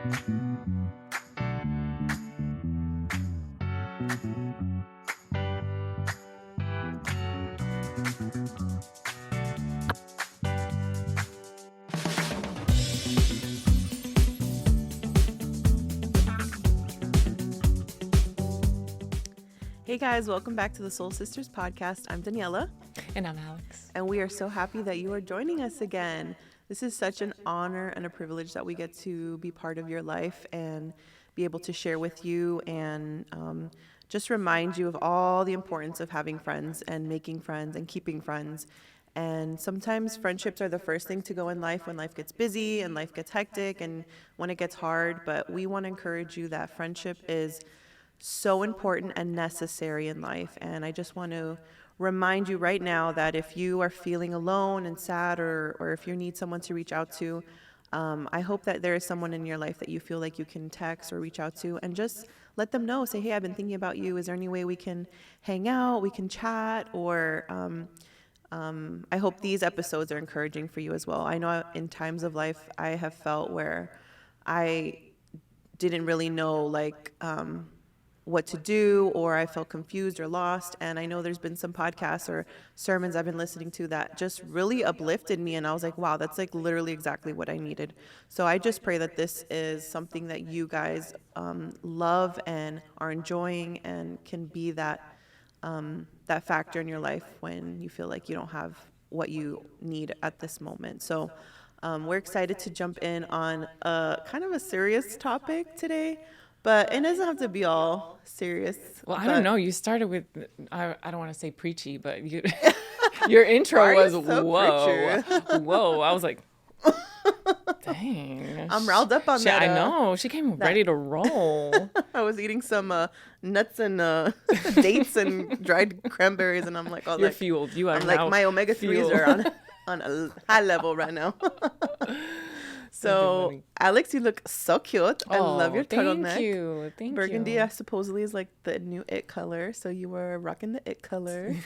Hey guys, welcome back to the Soul Sisters podcast. I'm Daniella. And I'm Alex. And we are so happy that you are joining us again. This is such an honor and a privilege that we get to be part of your life and be able to share with you and just remind you of all the importance of having friends and making friends and keeping friends. And sometimes friendships are the first thing to go in life when life gets busy and life gets hectic and when it gets hard. But we want to encourage you that friendship is so important and necessary in life. And I just want to remind you right now that if you are feeling alone and sad or if you need someone to reach out to, I hope that there is someone in your life that you feel like you can text or reach out to and just let them know. Say, hey, I've been thinking about you. Is there any way we can hang out, we can chat? Or I hope these episodes are encouraging for you as well. I know in times of life I have felt where I didn't really know what to do, or I felt confused or lost. And I know there's been some podcasts or sermons I've been listening to that just really uplifted me. And I was like, wow, that's like literally exactly what I needed. So I just pray that this is something that you guys love and are enjoying and can be that factor in your life when you feel like you don't have what you need at this moment. So we're excited to jump in on a kind of a serious topic today. But it doesn't have to be all serious. Well, I don't know. You started with, I don't want to say preachy, but your intro was, so whoa. Whoa. I was like, dang. I'm riled up on that. I know. She came ready to roll. I was eating some nuts and dates and dried cranberries, and I'm like, oh, you're fueled. You are I'm like, my omega-3s are on a high level right now. So, Alex, you look so cute. I love your turtleneck. Thank you. Burgundy supposedly is like the new it color. So you were rocking the it color.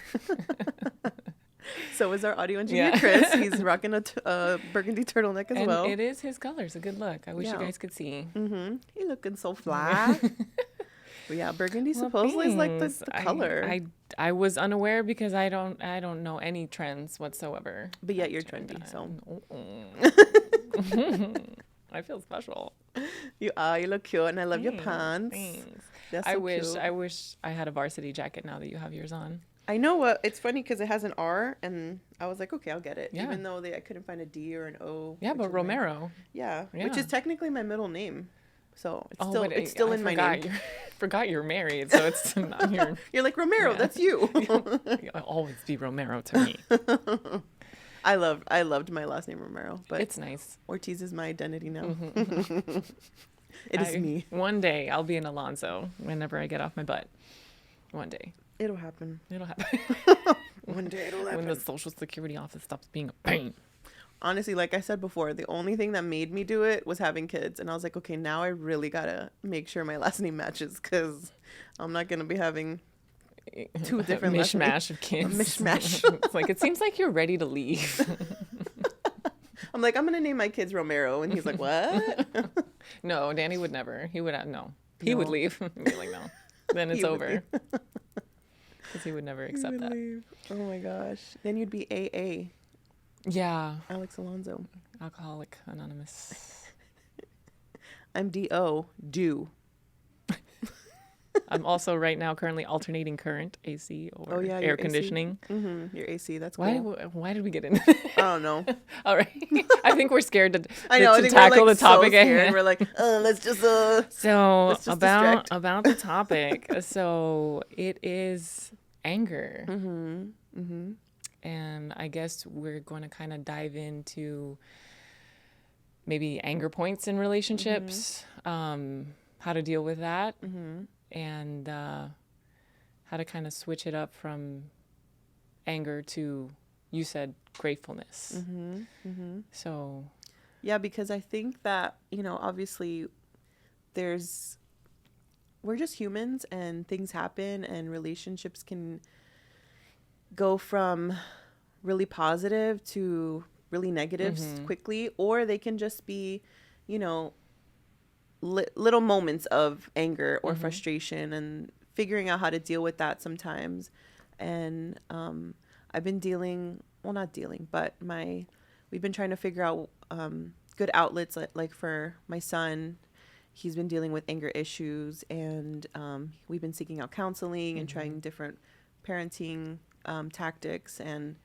So is our audio engineer, Chris. He's rocking a burgundy turtleneck as well. It is his color. It's a good look. I wish you guys could see. Mm-hmm. He looking so fly. But yeah, burgundy supposedly is like the color. I was unaware because I don't know any trends whatsoever. But yet you're trendy, so. I feel special. You look cute, and I love your pants. Thanks. That's so cute. I wish I had a varsity jacket now that you have yours on. I know what it's funny because it has an R, and I was like, okay, I'll get it. Yeah. Even though I couldn't find a D or an O. Yeah, but Romero. Yeah, which is technically my middle name. So it's still in my name. Forgot you're married, so it's not your. You're like Romero. Yeah. That's you. You'll always be Romero to me. I loved my last name Romero, but it's nice. Ortiz is my identity now. Mm-hmm. It is me. One day I'll be an Alonso whenever I get off my butt. One day. It'll happen. One day it'll happen. When the Social Security office stops being a pain. Honestly, like I said before, the only thing that made me do it was having kids. And I was like, okay, now I really got to make sure my last name matches because I'm not going to be having two different mishmash of kids. Mishmash. It's like, it seems like you're ready to leave. I'm like, I'm going to name my kids Romero. And he's like, what? No, Danny would never. He would no. He would leave. He'd be like, no. Then it's over. Because he would never accept that. Leave. Oh my gosh. Then you'd be AA. Yeah. Alex Alonso. Alcoholic Anonymous. I'm D.O. Do. I'm also right now currently alternating current, AC or air conditioning. Mm-hmm. Your AC, that's cool. Why did we get into this? I don't know. All right. I think we're scared to we're tackle the topic. So we're like, let's just about the topic. So it is anger. Mm-hmm. Mm-hmm. And I guess we're going to kind of dive into maybe anger points in relationships, how to deal with that, and how to kind of switch it up from anger to, you said, gratefulness. So. Yeah, because I think that, obviously we're just humans and things happen and relationships can go from really positive to really negative quickly, or they can just be, little moments of anger or frustration, and figuring out how to deal with that sometimes. And I've been not dealing, but we've been trying to figure out good outlets, like for my son. He's been dealing with anger issues, and we've been seeking out counseling and trying different parenting tactics. And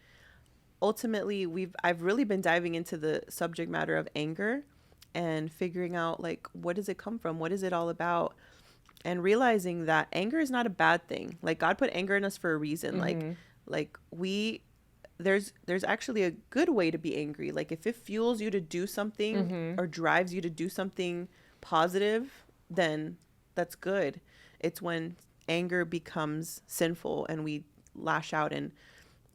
ultimately, I've really been diving into the subject matter of anger and figuring out, like, what does it come from? What is it all about? And realizing that anger is not a bad thing. Like, God put anger in us for a reason. Like there's actually a good way to be angry. Like, if it fuels you to do something or drives you to do something positive, then that's good. It's when anger becomes sinful and we lash out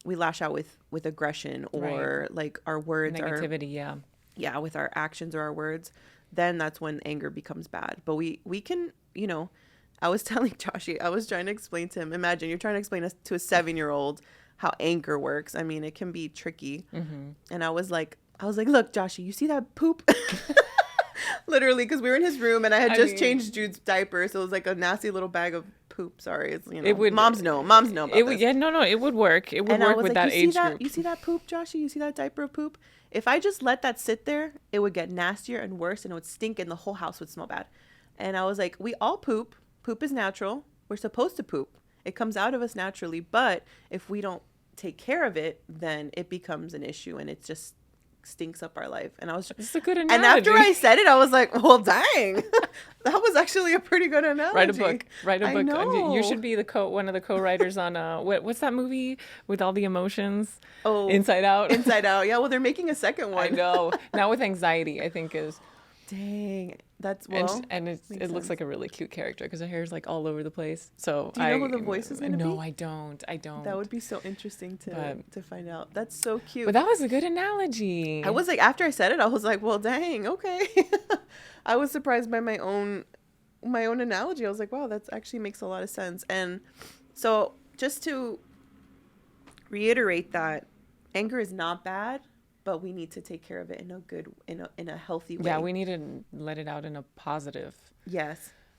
with aggression, or like our words negativity. Yeah, with our actions or our words, then that's when anger becomes bad. But we can, I was telling Joshy, I was trying to explain to him, imagine you're trying to explain to a 7-year-old how anger works. I mean, it can be tricky. And I was like, look, Joshy, you see that poop? Literally, because we were in his room and I had just changed Jude's diaper, so it was like a nasty little bag of poop. Sorry, it's moms know about this. Yeah, no, it would work. It would work with that age group. You see that poop, Joshy? You see that diaper of poop? If I just let that sit there, it would get nastier and worse, and it would stink, and the whole house would smell bad. And I was like, we all poop. Poop is natural. We're supposed to poop. It comes out of us naturally, but if we don't take care of it, then it becomes an issue, and it just stinks up our life. And I was It's a good analogy. And after I said it, I was like, well, dang, that was actually a pretty good analogy. Write a book. I know. You should be one of the co-writers on what's that movie with all the emotions? Oh, Inside Out. Inside Out. Yeah, well, they're making a second one. I know. Now with anxiety, I think is. Dang, that's and it looks like a really cute character because her hair is like all over the place. So do you know who the voice is going to be? No, I don't. That would be so interesting to find out. That's so cute. But that was a good analogy. I was like, after I said it, I was like, well, dang, okay. I was surprised by my own analogy. I was like, wow, that actually makes a lot of sense. And so just to reiterate that anger is not bad, but we need to take care of it in a healthy way. Yeah, we need to let it out in a positive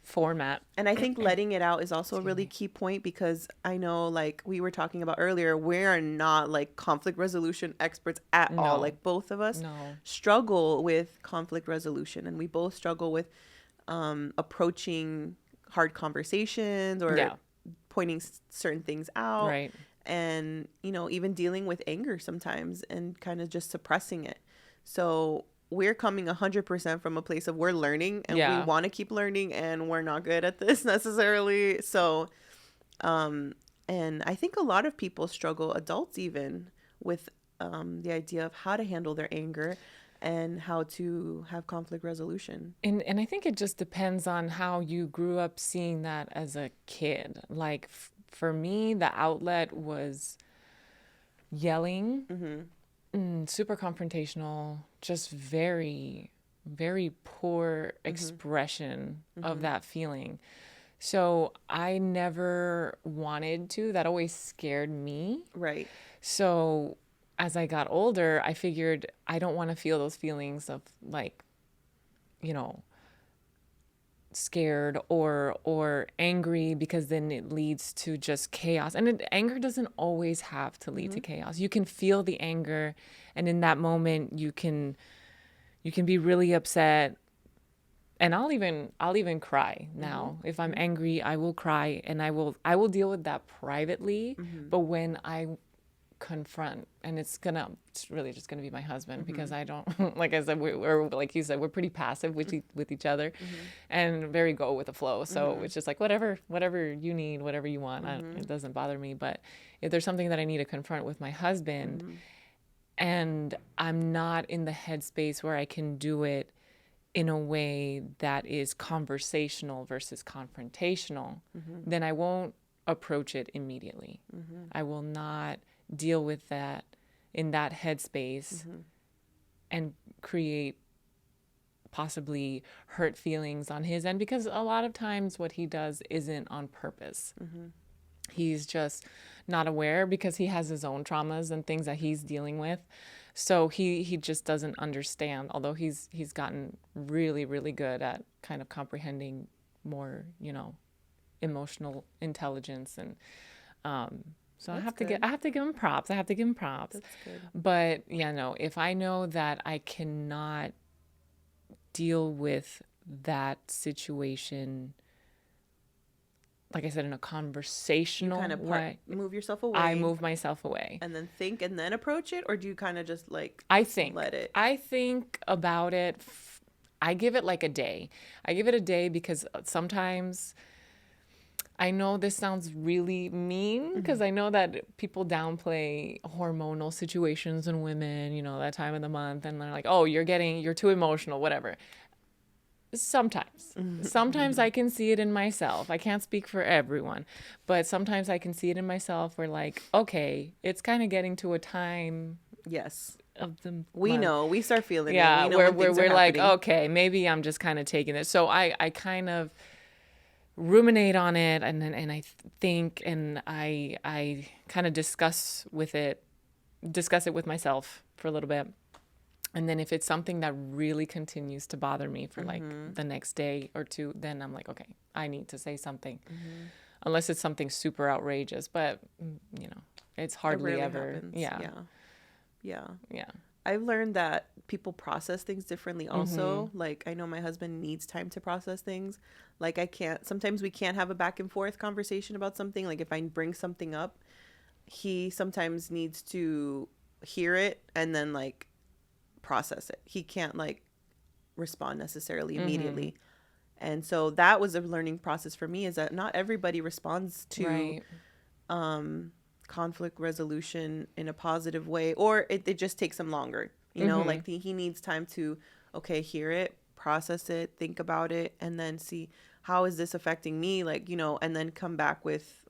format. And I think letting it out is also a really key point, because I know, like we were talking about earlier, we are not like conflict resolution experts at all. Like both of us struggle with conflict resolution, and we both struggle with approaching hard conversations or pointing certain things out. Right. And, even dealing with anger sometimes and kind of just suppressing it. So we're coming 100% from a place of we're learning, and we want to keep learning, and we're not good at this necessarily. So, and I think a lot of people struggle, adults even, with the idea of how to handle their anger and how to have conflict resolution. And I think it just depends on how you grew up seeing that as a kid. Like, for me, the outlet was yelling, super confrontational, just very, very poor expression of that feeling. So I never wanted to. That always scared me. Right. So as I got older, I figured I don't want to feel those feelings of like, scared or angry, because then it leads to just chaos. And anger doesn't always have to lead to chaos. You can feel the anger, and in that moment you can be really upset. And I'll even cry now. If I'm angry, I will cry, and I will deal with that privately. But when I confront, and it's really just gonna be my husband, because I don't, like I said, we're like you said, we're pretty passive with each other, and very go with the flow. So it's just like whatever you need, whatever you want, it doesn't bother me. But if there's something that I need to confront with my husband, and I'm not in the headspace where I can do it in a way that is conversational versus confrontational, then I won't approach it immediately. I will not deal with that in that headspace and create possibly hurt feelings on his end, because a lot of times what he does isn't on purpose. He's just not aware, because he has his own traumas and things that he's dealing with So he just doesn't understand, although he's gotten really, really good at kind of comprehending more, emotional intelligence. And so That's I have to give him props. That's good. But yeah, no, if I know that I cannot deal with that situation, like I said, in a You conversational kind of way, move yourself I away move myself away. and then think and then approach it, or do you kind of just like I think. let it? I think about it. I give it like a day. I give it a day because sometimes I know this sounds really mean because I know that people downplay hormonal situations in women, that time of the month, and they're like, "Oh, you're too emotional, whatever." Sometimes I can see it in myself. I can't speak for everyone, but sometimes I can see it in myself where like, okay, it's kind of getting to a time Yes. of the We month. know. We start feeling it. Yeah, We know where when things are we're like, happening. okay, maybe I'm just kind of taking it. So I kind of ruminate on it, and I think, and I kind of discuss it with myself for a little bit. And then if it's something that really continues to bother me for like the next day or two, then I'm like, okay, I need to say something. Unless it's something super outrageous, but it's It hardly rarely ever. happens. Yeah. Yeah. Yeah. Yeah. I've learned that people process things differently also. Like I know my husband needs time to process things. Like sometimes we can't have a back and forth conversation about something. Like if I bring something up, he sometimes needs to hear it and then like process it. He can't like respond necessarily immediately. And so that was a learning process for me, is that not everybody responds to Right. conflict resolution in a positive way, or it just takes him longer, like he needs time to, okay, hear it, process it, think about it, and then see how is this affecting me, like, and then come back with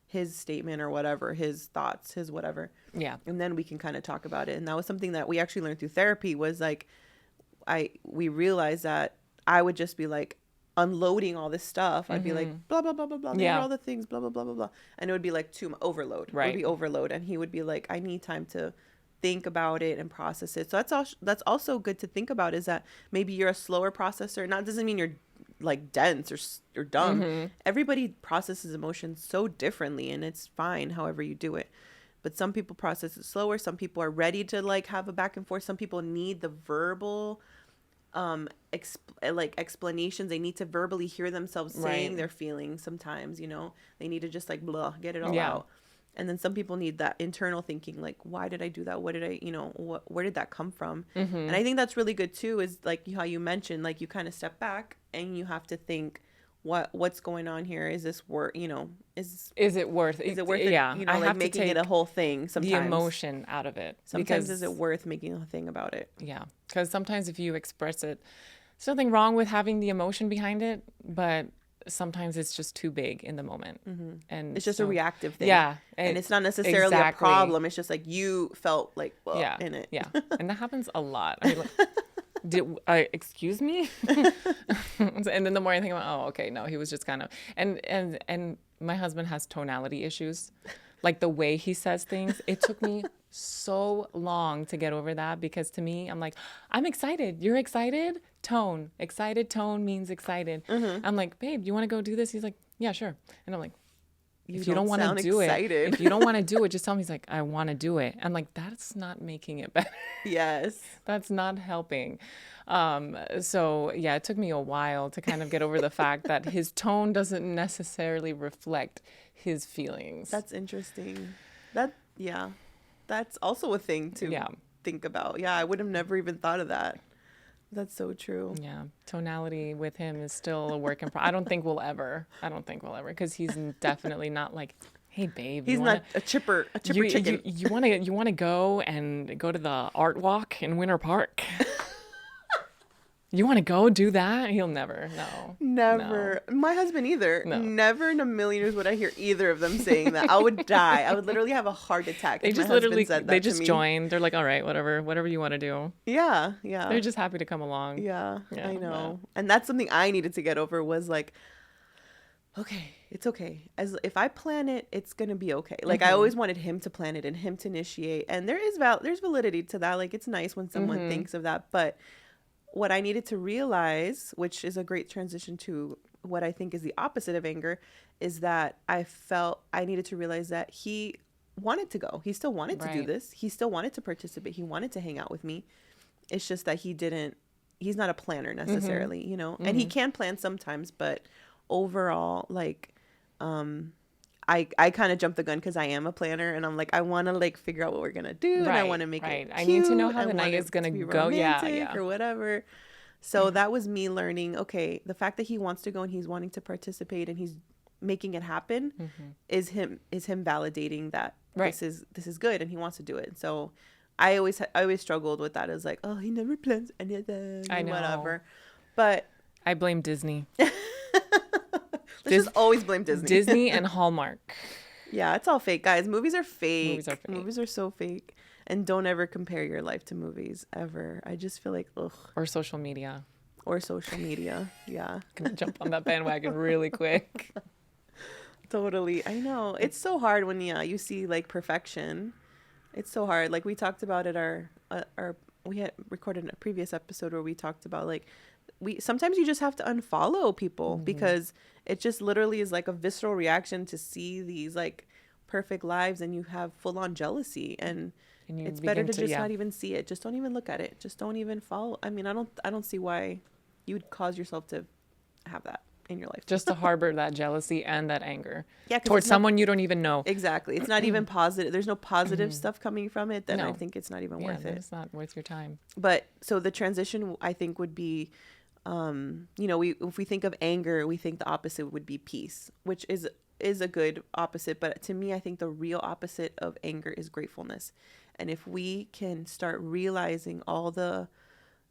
his statement or whatever, his thoughts, his whatever. Yeah. And then we can kind of talk about it. And that was something that we actually learned through therapy, was like we realized that I would just be like unloading all this stuff. I'd be like, blah, blah, blah, blah, blah. These are Yeah. all the things, blah, blah, blah, blah, blah. And it would be like overload. It would Right. be overload. And he would be like, I need time to think about it and process it. So that's also good to think about, is that maybe you're a slower processor. Not doesn't mean you're like dense or dumb. Everybody processes emotions so differently, and it's fine however you do it. But some people process it slower. Some people are ready to like have a back and forth. Some people need the verbal explanations. They need to verbally hear themselves saying Right. their feelings. Sometimes they need to just like blah, get it all Yeah. out. And then some people need that internal thinking, like, why did I do that? What did I, where did that come from? And I think that's really good too, is like how you mentioned, like you kind of step back and you have to think, what's going on here? Is this worth, Is it worth is it worth it? Yeah. I Like have to making take it a whole thing sometimes. the emotion out of it. Sometimes because, is it worth making a thing about it? Yeah. Because sometimes if you express it, there's nothing wrong with having the emotion behind it, but sometimes it's just too big in the moment. And It's just a reactive thing. Yeah. And it's not necessarily a problem. It's just like you felt like in it. Yeah. And that happens a lot. I mean, excuse me? And then the more I think about, oh, okay, no, he was just kind of, and my husband has tonality issues. Like the way he says things, it took me so long to get over that, because to me, I'm like, I'm excited. You're excited? Tone. Excited tone means excited. I'm like, babe, you want to go do this? He's like, yeah, sure. And I'm like, if you don't want to do excited. it, if you don't want to do it, just tell me. He's like, I want to do it. I'm like, that's not making it better. Yes. That's not helping. So yeah, it took me a while to kind of get over the fact that his tone doesn't necessarily reflect his feelings. That's interesting. That's also a thing to think about. Yeah, I would have never even thought of that. That's so true. Yeah, tonality with him is still a work in progress. I don't think we'll ever, because he's definitely not like, hey babe, He's not a chipper chicken. You want to go to the art walk in Winter Park? You want to go do that? He'll never. No. Never. No. My husband either. No. Never in a million years would I hear either of them saying that. I would die. I would literally have a heart attack. They just literally said that they just joined. They're like, all right, whatever you want to do. Yeah, yeah. They're just happy to come along. Yeah, I know. But... And that's something I needed to get over, was like, okay, it's okay. As if I plan it, it's gonna be okay. Like I always wanted him to plan it and him to initiate. And there's validity to that. Like it's nice when someone thinks of that. But what I needed to realize, which is a great transition to what I think is the opposite of anger, is that I felt I needed to realize that he wanted to go. He still wanted to do Right. this. He still wanted to participate. He wanted to hang out with me. It's just that he's not a planner necessarily, you know, and he can plan sometimes, but overall, like, I kind of jumped the gun because I am a planner and I'm like, I want to like figure out what we're going to do and I want to make Right. it I cute. need to know how I the want night it is going to to be go. Yeah. romantic Yeah. or whatever. So that was me learning, okay, the fact that he wants to go and he's wanting to participate and he's making it happen is him validating that Right. this is good and he wants to do it. So I always struggled with that as like, oh, he never plans anything I and know. whatever. But I blame Disney. let's just always blame Disney. Disney and Hallmark. Yeah, it's all fake, guys. Movies are fake. Movies are fake. Movies are so fake. And don't ever compare your life to movies ever. I just feel like, ugh. Or social media. Or social media. Yeah. Gonna jump on that bandwagon really quick. Totally. I know. It's so hard when you see like perfection. It's so hard. Like we talked about it we had recorded a previous episode where we talked about like sometimes you just have to unfollow people because it just literally is like a visceral reaction to see these like perfect lives and you have full on jealousy and And you it's better to begin just not even see it. Just don't even look at it. Just don't even follow. I mean, I don't see why you would cause yourself to have that in your life. just to harbor that jealousy and that anger. Yeah, 'cause towards it's not- someone you don't even know. Exactly. It's not even positive. There's no positive stuff coming from it. Then I No. think it's not even Yeah, worth then it. it's not worth your time. But so the transition I think would be, you know, if we think of anger, we think the opposite would be peace, which is a good opposite. But to me, I think the real opposite of anger is gratefulness. And if we can start realizing all the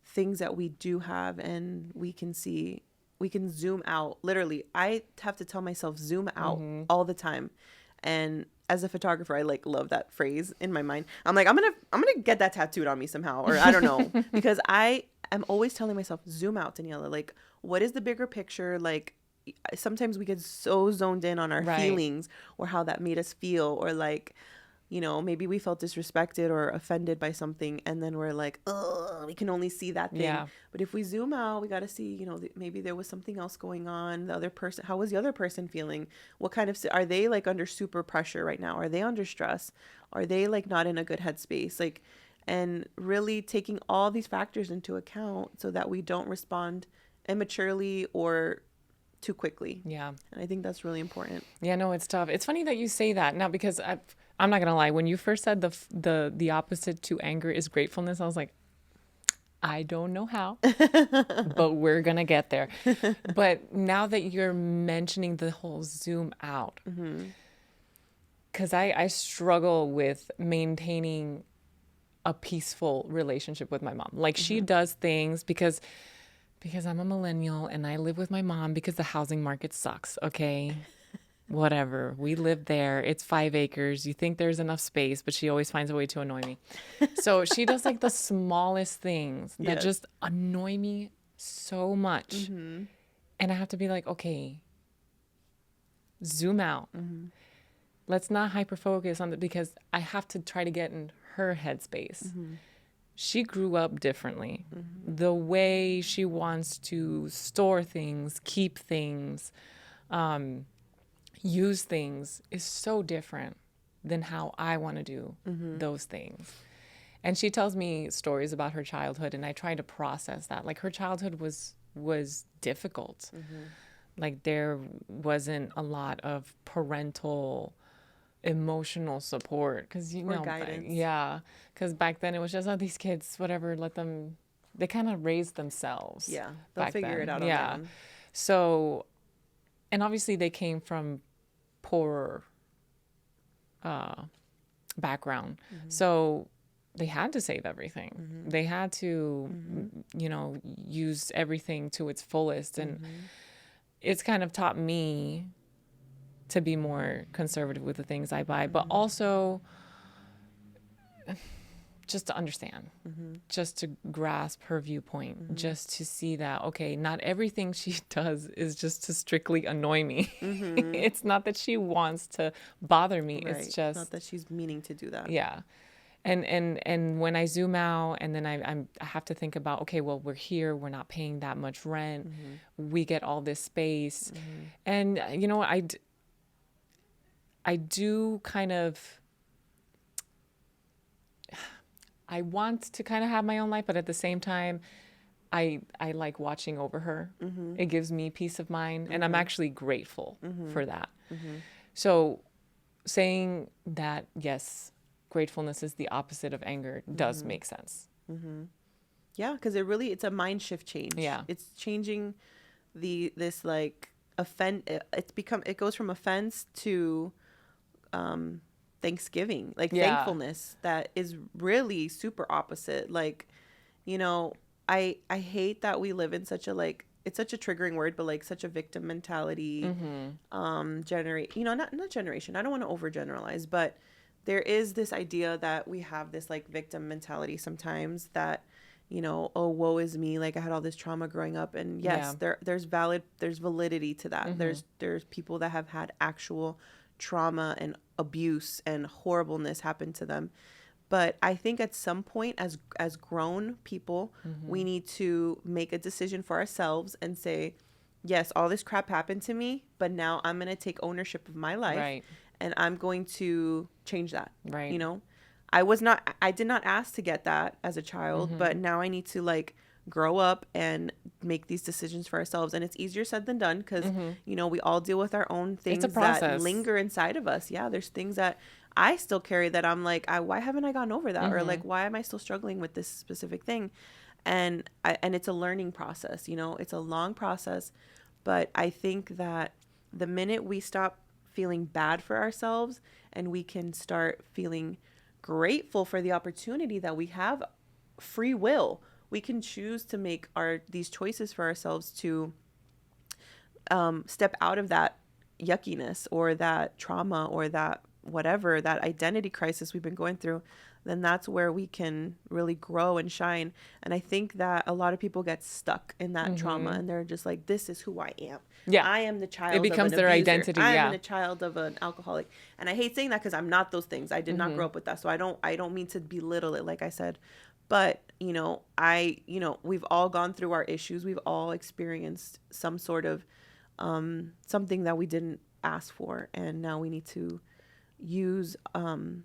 things that we do have and we can zoom out. Literally, I have to tell myself zoom out all the time. And as a photographer, I like love that phrase in my mind. I'm like, I'm gonna get that tattooed on me somehow, or I don't know, because I am always telling myself zoom out, Daniela. Like, what is the bigger picture? Like, sometimes we get so zoned in on our Right. feelings or how that made us feel, or like, you know, maybe we felt disrespected or offended by something, and then we're like, oh, we can only see that thing. Yeah. But if we zoom out, we got to see, you know, maybe there was something else going on. The other person, how was the other person feeling? What kind of, are they like under super pressure right now? Are they under stress? Are they like not in a good headspace? Like, and really taking all these factors into account so that we don't respond immaturely or too quickly. Yeah. And I think that's really important. Yeah, no, it's tough. It's funny that you say that now because I'm not gonna lie. When you first said the opposite to anger is gratefulness, I was like, I don't know how, but we're gonna get there. But now that you're mentioning the whole zoom out, because I struggle with maintaining a peaceful relationship with my mom. Like she does things because I'm a millennial and I live with my mom because the housing market sucks. Okay. Whatever. We live there. It's 5 acres. You think there's enough space, but she always finds a way to annoy me. So she does like the smallest things that Yes. just annoy me so much. And I have to be like, okay, zoom out. Let's not hyper focus on it because I have to try to get in her headspace. She grew up differently. The way she wants to store things, keep things, use things is so different than how I want to do those things. And she tells me stories about her childhood and I try to process that. Like her childhood was difficult. Like there wasn't a lot of parental emotional support because guidance. because back then it was just these kids, whatever, they kind of raised themselves. Yeah. They'll back figure then. it out on their own. So, and obviously they came from poorer background. So they had to save everything. They had to, use everything to its fullest. And it's kind of taught me to be more conservative with the things I buy, but also just to understand, just to grasp her viewpoint, just to see that, okay, not everything she does is just to strictly annoy me. It's not that she wants to bother me. Right. It's just not that she's meaning to do that. yeah. And when I zoom out and then I have to think about, okay, well, we're here, we're not paying that much rent, we get all this space. And you know what, I do kind of, I want to kind of have my own life, but at the same time, I like watching over her. It gives me peace of mind, and I'm actually grateful for that. So saying that, yes, gratefulness is the opposite of anger does make sense. Yeah, because it's a mind shift change. Yeah. It's changing this like it goes from offense to thanksgiving, like Yeah. thankfulness, that is really super opposite. Like, I hate that we live in such a, like, it's such a triggering word, but like such a victim mentality not generation. I don't want to overgeneralize, but there is this idea that we have this like victim mentality sometimes, that oh, woe is me, like I had all this trauma growing up. And yes, there's validity to that. There's people that have had actual trauma and abuse and horribleness happen to them. But I think at some point, as grown people, we need to make a decision for ourselves and say, yes, all this crap happened to me, but now I'm going to take ownership of my life. Right. And I'm going to change that. Right. I did not ask to get that as a child, but now I need to like grow up and make these decisions for ourselves. And it's easier said than done, because, we all deal with our own things that linger inside of us. Yeah. There's things that I still carry that I'm like, why haven't I gotten over that? Or like, why am I still struggling with this specific thing? And it's a learning process, it's a long process. But I think that the minute we stop feeling bad for ourselves and we can start feeling grateful for the opportunity that we have free will, we can choose to make these choices for ourselves to step out of that yuckiness or that trauma or that whatever, that identity crisis we've been going through. Then that's where we can really grow and shine. And I think that a lot of people get stuck in that trauma, and they're just like, this is who I am. Yeah. I am the child It becomes of an their abuser. identity. I Yeah. am the child of an alcoholic. And I hate saying that because I'm not those things. I did not grow up with that. So I don't mean to belittle it, like I said. But, we've all gone through our issues. We've all experienced some sort of something that we didn't ask for. And now we need to use the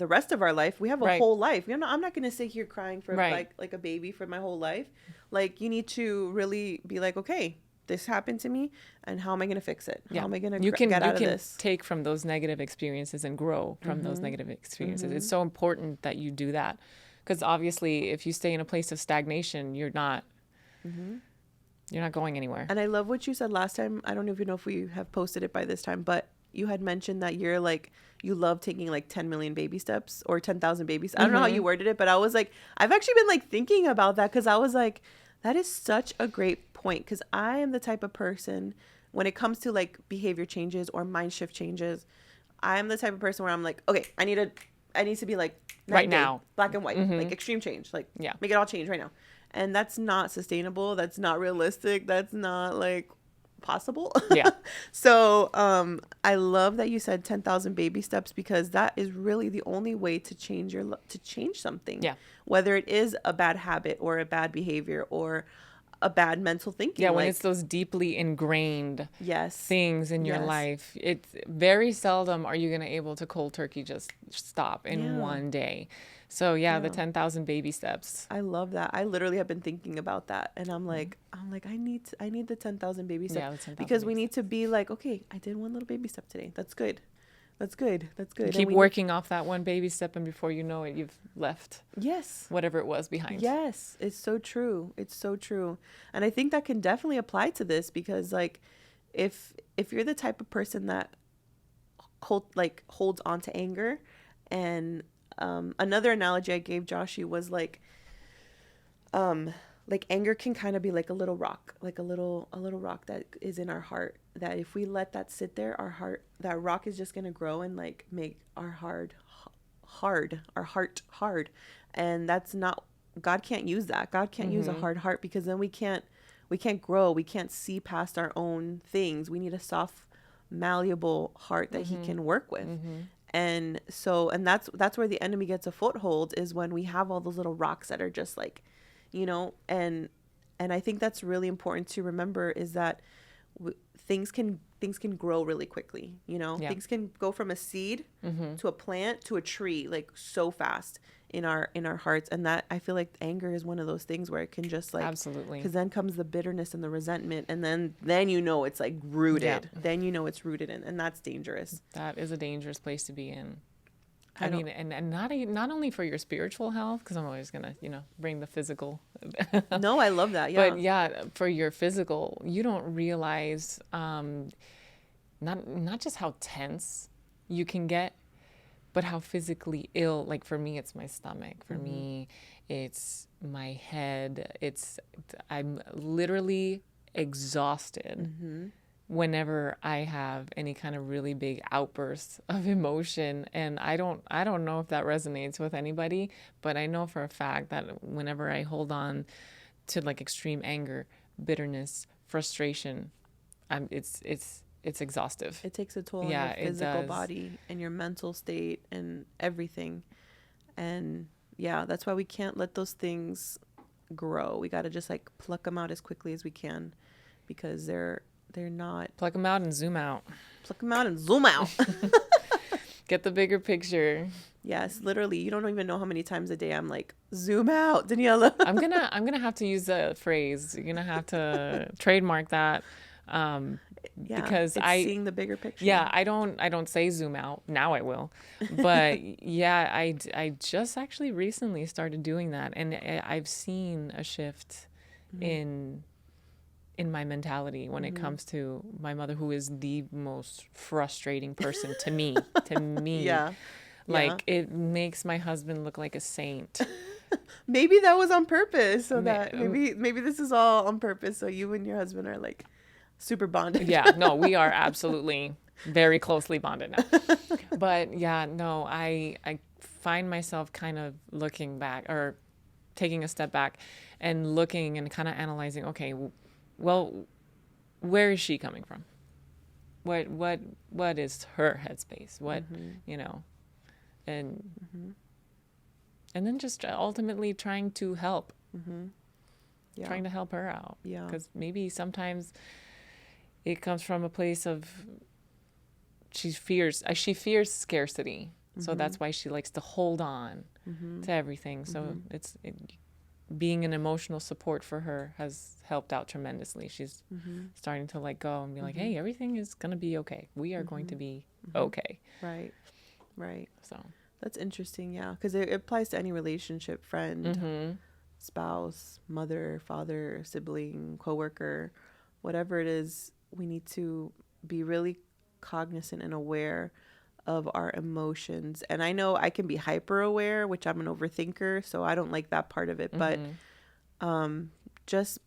rest of our life. We have a whole life. I'm not going to sit here crying for like a baby for my whole life. Like, you need to really be like, okay, this happened to me, and how am I going to fix it? How am I going to get out of this? Take from those negative experiences and grow from those negative experiences. It's so important that you do that, because obviously if you stay in a place of stagnation, you're not going anywhere. And I love what you said last time. I don't even know if we have posted it by this time, but you had mentioned that you're like, you love taking like 10 million baby steps or 10,000 babies. I don't know how you worded it, but I was like, I've actually been like thinking about that, because I was like, that is such a great point, because I am the type of person, when it comes to like behavior changes or mind shift changes, I am the type of person where I'm like, okay, I need to be like right now, black and white, like extreme change, like make it all change right now. And that's not sustainable. That's not realistic. That's not like possible. Yeah. So I love that you said 10,000 baby steps, because that is really the only way to change something. Yeah. Whether it is a bad habit or a bad behavior or a bad mental thinking. Yeah, when it's those deeply ingrained yes things in your life, it's very seldom are you going to able to cold turkey just stop in one day. So the 10,000 baby steps. I love that. I literally have been thinking about that, and I'm like, I need the 10,000 baby steps. Yeah, the 10,000 because we need to be like, okay, I did one little baby step today. That's good. That's good. That's good. Keep working off that one baby step, and before you know it, you've left whatever it was behind. Yes, it's so true. It's so true. And I think that can definitely apply to this, because like if you're the type of person that holds on to anger, and another analogy I gave Joshy was like anger can kind of be like a little rock, like a little rock that is in our heart, that if we let that sit there, that rock is just going to grow and like make our our heart hard. And that's not, God can't use that. God can't use a hard heart, because then we can't grow. We can't see past our own things. We need a soft, malleable heart that he can work with. And so, and that's where the enemy gets a foothold, is when we have all those little rocks that are just like, and I think that's really important to remember, is that things can grow really quickly. Things can go from a seed to a plant to a tree, like so fast in our hearts. And that, I feel like anger is one of those things where it can just like, absolutely, because then comes the bitterness and the resentment, and then it's like rooted. Then it's rooted in, and that's dangerous. That is a dangerous place to be in. I mean, and not only for your spiritual health, because I'm always gonna bring the physical. No, I love that. Yeah. But yeah, for your physical, you don't realize not just how tense you can get, but how physically ill. Like for me, it's my stomach. For me, it's my head. I'm literally exhausted whenever I have any kind of really big outbursts of emotion. And I don't know if that resonates with anybody, but I know for a fact that whenever I hold on to like extreme anger, bitterness, frustration, it's exhaustive. It takes a toll on your physical body and your mental state and everything. And yeah, that's why we can't let those things grow. We got to just like pluck them out as quickly as we can, because they're not. Pluck them out and zoom out. Pluck them out and zoom out. Get the bigger picture. Yes, literally. You don't even know how many times a day I'm like, zoom out, Daniella. I'm gonna have to use the phrase. You're gonna have to trademark that. Because it's seeing the bigger picture. Yeah, I don't say zoom out. Now I will. But yeah, I just actually recently started doing that, and I've seen a shift in my mentality when it comes to my mother, who is the most frustrating person to me. Yeah. Like it makes my husband look like a saint. Maybe that was on purpose, so that maybe this is all on purpose, so you and your husband are like super bonded. Yeah, no, we are absolutely very closely bonded now. But yeah, no, I find myself kind of looking back, or taking a step back and looking and kind of analyzing, okay, well, where is she coming from? What is her headspace? What, and then just ultimately trying to help. Yeah. Trying to help her out. Yeah. Because maybe sometimes it comes from a place of she fears scarcity. So that's why she likes to hold on to everything. So being an emotional support for her has helped out tremendously. She's starting to let go and be like, hey, everything is going to be okay. We are going to be okay. Right. So that's interesting. Yeah. Because it applies to any relationship, friend, spouse, mother, father, sibling, coworker, whatever it is. We need to be really cognizant and aware of our emotions. And I know I can be hyper aware, which I'm an overthinker, so I don't like that part of it. But just,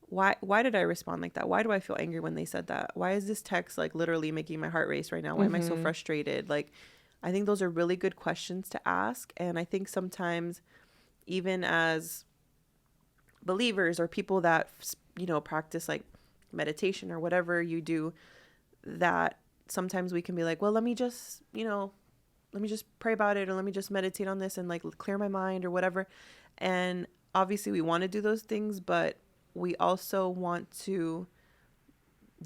why did I respond like that? Why do I feel angry when they said that? Why is this text like literally making my heart race right now? Why am I so frustrated? Like, I think those are really good questions to ask. And I think sometimes even as believers or people that, practice like meditation or whatever you do, that sometimes we can be like, well, let me just pray about it, or let me just meditate on this and like clear my mind or whatever. And obviously we want to do those things, but we also want to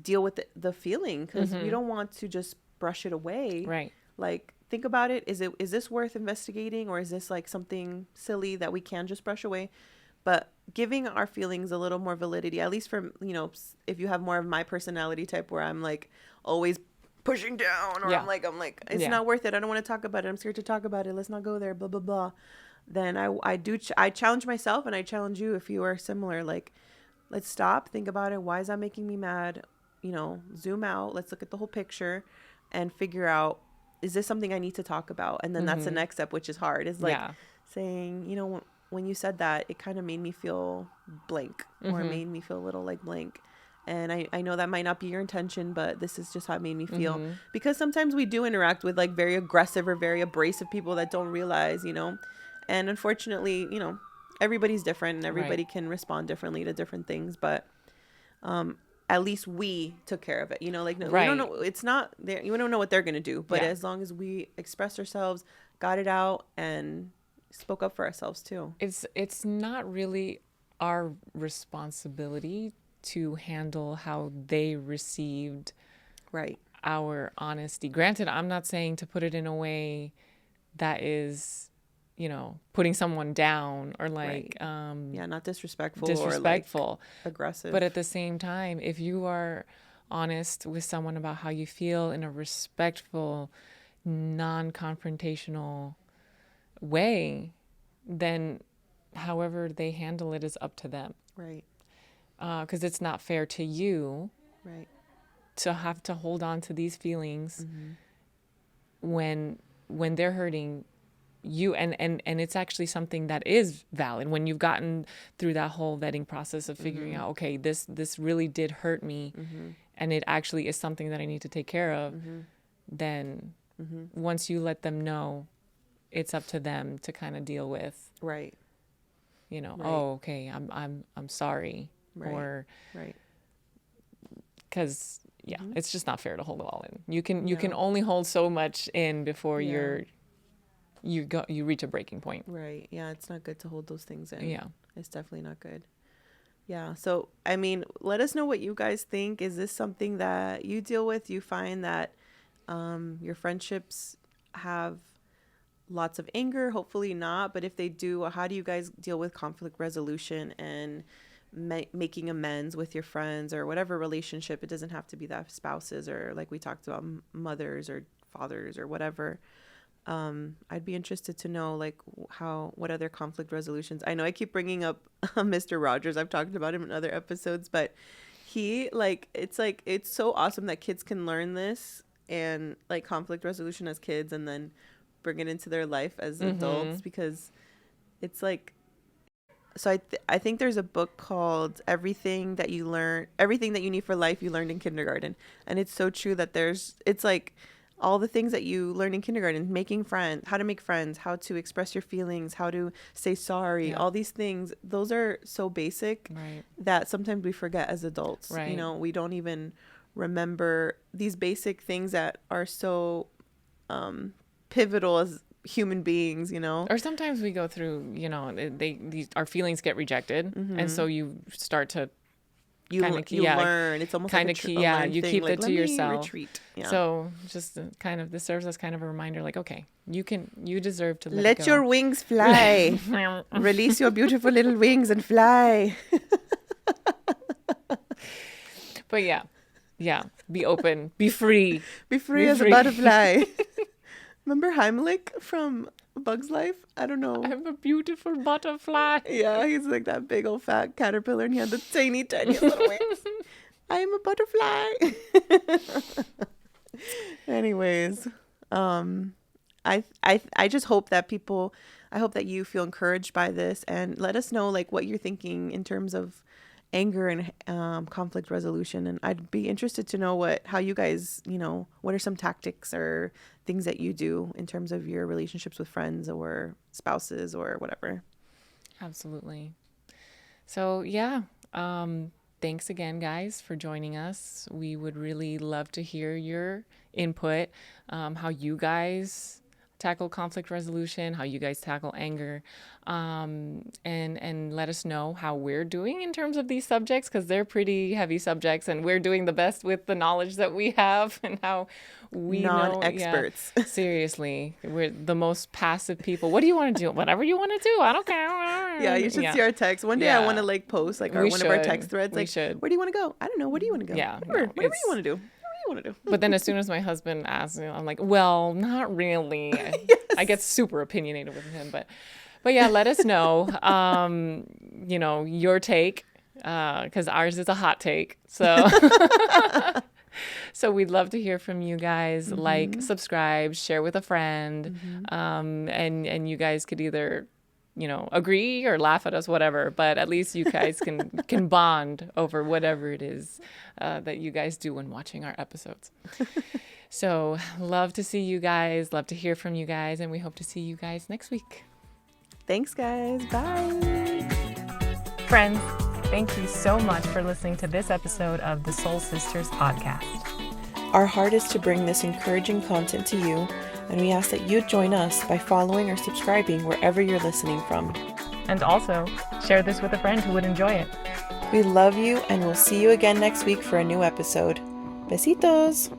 deal with the feeling, because we don't want to just brush it away. Right. Like, think about it. Is this worth investigating, or is this like something silly that we can just brush away? But giving our feelings a little more validity, at least from, if you have more of my personality type where I'm like always pushing down, or I'm like, it's not worth it. I don't want to talk about it. I'm scared to talk about it. Let's not go there, blah, blah, blah. Then I challenge myself, and I challenge you if you are similar. Like, let's stop, think about it. Why is that making me mad? Zoom out. Let's look at the whole picture and figure out, is this something I need to talk about? And then that's the next step, which is hard. Is like saying, when you said that, it kind of made me feel blank, or it made me feel a little like blank. And I know that might not be your intention, but this is just how it made me feel. Because sometimes we do interact with like very aggressive or very abrasive people that don't realize, and unfortunately, everybody's different and everybody Right. can respond differently to different things. But at least we took care of it. Like, no, we don't Right. know. It's not there. You don't know what they're going to do. But Yeah. as long as we expressed ourselves, got it out, and spoke up for ourselves too. It's not really our responsibility to handle how they received Right. our honesty. Granted, I'm not saying to put it in a way that is, putting someone down or like Yeah, not disrespectful or like disrespectful. aggressive. But at the same time, if you are honest with someone about how you feel in a respectful, non-confrontational way, then however they handle it is up to them. Right. Because it's not fair to you Right. to have to hold on to these feelings when they're hurting you, and it's actually something that is valid when you've gotten through that whole vetting process of figuring out, okay, this really did hurt me, and it actually is something that I need to take care of. Then once you let them know, it's up to them to kind of deal with, Right. Right. oh, okay, I'm sorry, Right. or Right. because it's just not fair to hold it all in. You can No. only hold so much in before Yeah. you reach a breaking point. Right. Yeah, it's not good to hold those things in. Yeah. It's definitely not good. Yeah. So, I mean, let us know what you guys think. Is this something that you deal with? You find that your friendships have lots of anger? Hopefully not. But if they do, how do you guys deal with conflict resolution and making amends with your friends or whatever relationship? It doesn't have to be that spouses or like we talked about mothers or fathers or whatever. I'd be interested to know like what other conflict resolutions. I know I keep bringing up Mr. Rogers. I've talked about him in other episodes, but he it's so awesome that kids can learn this and like conflict resolution as kids and then bring it into their life as adults, because it's like, so I think there's a book called Everything That You Need for Life You Learned in Kindergarten. And it's so true that it's like all the things that you learn in kindergarten, making friends, how to make friends, how to express your feelings, how to say sorry, Yeah. all these things, those are so basic Right. that sometimes we forget as adults. Right. We don't even remember these basic things that are so pivotal as human beings, Or sometimes we go through, our feelings get rejected, and so you start to you learn. It's almost kind like of a you thing. keep Like, it let to me yourself. retreat. Yeah. So just this serves as kind of a reminder, like, okay, you deserve to let Let go. your wings fly. Release your beautiful little wings and fly. But yeah, be open, be free. Be free Be as free. a butterfly. Remember Heimlich from Bug's Life? I don't know. I'm a beautiful butterfly. Yeah, he's like that big old fat caterpillar and he had the tiny little wings. I am a butterfly. Anyways, I just hope that I hope that you feel encouraged by this and let us know like what you're thinking in terms of anger and conflict resolution. And I'd be interested to know how you guys, what are some tactics or things that you do in terms of your relationships with friends or spouses or whatever. Absolutely. So yeah, thanks again, guys, for joining us. We would really love to hear your input, how you guys tackle conflict resolution, how you guys tackle anger, and let us know how we're doing in terms of these subjects, because they're pretty heavy subjects, and we're doing the best with the knowledge that we have and how we Non-experts. know. Yeah, seriously, we're the most passive people. What do you want to do? Whatever you want to do. I don't care. Yeah, you should see our text. One day I want to like post like one of our text threads. Like, where do you want to go? I don't know. Where do you want to go? Yeah, whatever you want to do. Want to do. But then as soon as my husband asks me, I'm like, well, not really. Yes. I get super opinionated with him, but yeah, let us know, your take, because ours is a hot take. So, so we'd love to hear from you guys. Mm-hmm. Like, subscribe, share with a friend, mm-hmm. And you guys could either agree or laugh at us, whatever. But at least you guys can bond over whatever it is that you guys do when watching our episodes. So love to see you guys, love to hear from you guys, and we hope to see you guys next week. Thanks, guys. Bye. Friends, thank you so much for listening to this episode of the Soul Sisters podcast. Our heart is to bring this encouraging content to you, and we ask that you join us by following or subscribing wherever you're listening from. And also, share this with a friend who would enjoy it. We love you, and we'll see you again next week for a new episode. Besitos!